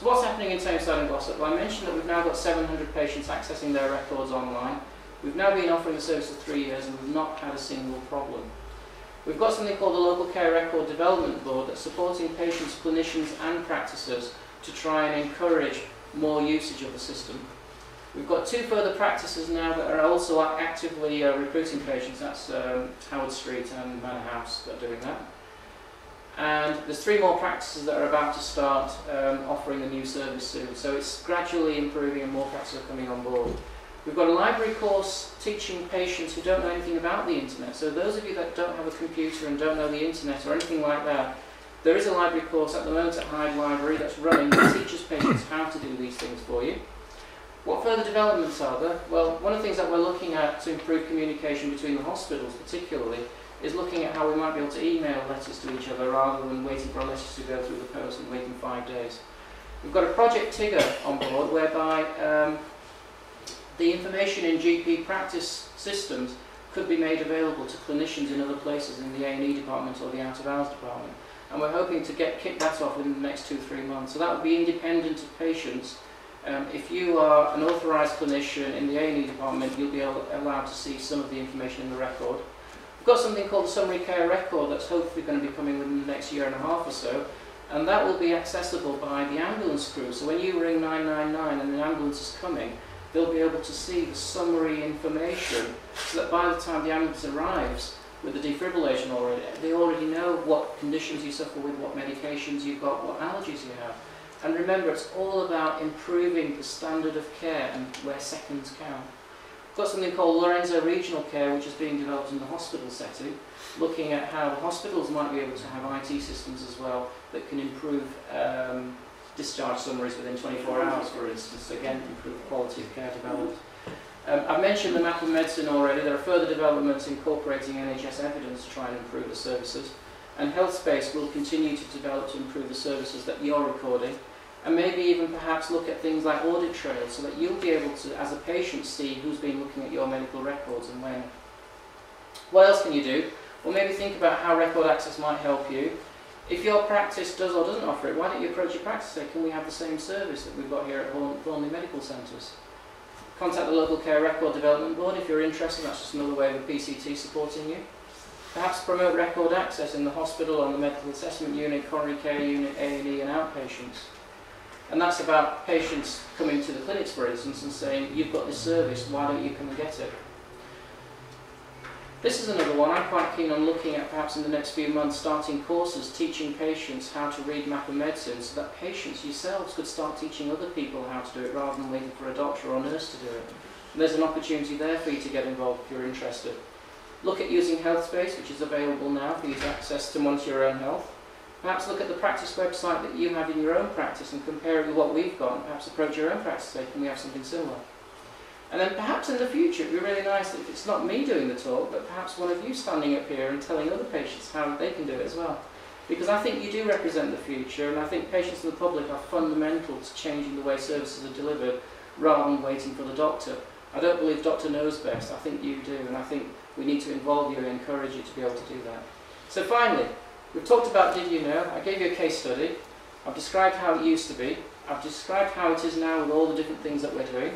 So what's happening in Tameside and Glossop? Well, I mentioned that we've now got 700 patients accessing their records online. We've now been offering the service for 3 years and we've not had a single problem. We've got something called the Local Care Record Development Board that's supporting patients, clinicians and practices to try and encourage more usage of the system. We've got 2 further practices now that are also actively recruiting patients. That's Howard Street and Manor House that are doing that. And there's 3 more practices that are about to start offering the new service soon. So it's gradually improving and more practices are coming on board. We've got a library course teaching patients who don't know anything about the internet. So those of you that don't have a computer and don't know the internet or anything like that, there is a library course at the moment at Hyde Library that's running that teaches patients how to do these things for you. What further developments are there? Well, one of the things that we're looking at to improve communication between the hospitals particularly is looking at how we might be able to email letters to each other rather than waiting for our letters to go through the post and waiting 5 days. We've got a Project Tigger on board whereby the information in GP practice systems could be made available to clinicians in other places in the A&E department or the out-of-hours department. And we're hoping to kick that off within the next 2-3 months. So that would be independent of patients. If you are an authorised clinician in the A&E department, you'll be allowed to see some of the information in the record. We've got something called the Summary Care Record that's hopefully going to be coming within the next 1.5 years or so. And that will be accessible by the ambulance crew. So when you ring 999 and the ambulance is coming, they'll be able to see the summary information so that by the time the ambulance arrives with the defibrillation already, they already know what conditions you suffer with, what medications you've got, what allergies you have. And remember, it's all about improving the standard of care and where seconds count. We've got something called Lorenzo Regional Care, which is being developed in the hospital setting, looking at how the hospitals might be able to have IT systems as well that can improve discharge summaries within 24 hours, for instance, again, improve the quality of care developed. I've mentioned the map of medicine already. There are further developments incorporating NHS evidence to try and improve the services. And HealthSpace will continue to develop to improve the services that you're recording. And maybe even perhaps look at things like audit trails so that you'll be able to, as a patient, see who's been looking at your medical records and when. What else can you do? Well, maybe think about how record access might help you. If your practice does or doesn't offer it, why don't you approach your practice and say, can we have the same service that we've got here at Thornley Medical Centres? Contact the Local Care Record Development Board if you're interested. That's just another way of the PCT supporting you. Perhaps promote record access in the hospital, on the medical assessment unit, coronary care unit, A&E and outpatients. And that's about patients coming to the clinics, for instance, and saying, you've got this service, why don't you come and get it? This is another one I'm quite keen on looking at perhaps in the next few months, starting courses teaching patients how to read map of medicine so that patients yourselves could start teaching other people how to do it rather than waiting for a doctor or nurse to do it. And there's an opportunity there for you to get involved if you're interested. Look at using HealthSpace, which is available now for you to access to monitor your own health. Perhaps look at the practice website that you have in your own practice and compare it with what we've got, and perhaps approach your own practice and say, can we have something similar? And then perhaps in the future, it'd be really nice if it's not me doing the talk, but perhaps one of you standing up here and telling other patients how they can do it as well. Because I think you do represent the future, and I think patients and the public are fundamental to changing the way services are delivered rather than waiting for the doctor. I don't believe doctor knows best, I think you do, and I think we need to involve you and encourage you to be able to do that. So finally, we've talked about Did You Know? I gave you a case study. I've described how it used to be. I've described how it is now with all the different things that we're doing.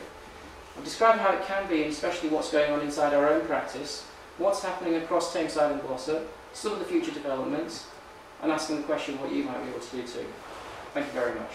I've described how it can be, and especially what's going on inside our own practice, what's happening across Tameside and Glossop, some of the future developments, and asking the question what you might be able to do too. Thank you very much.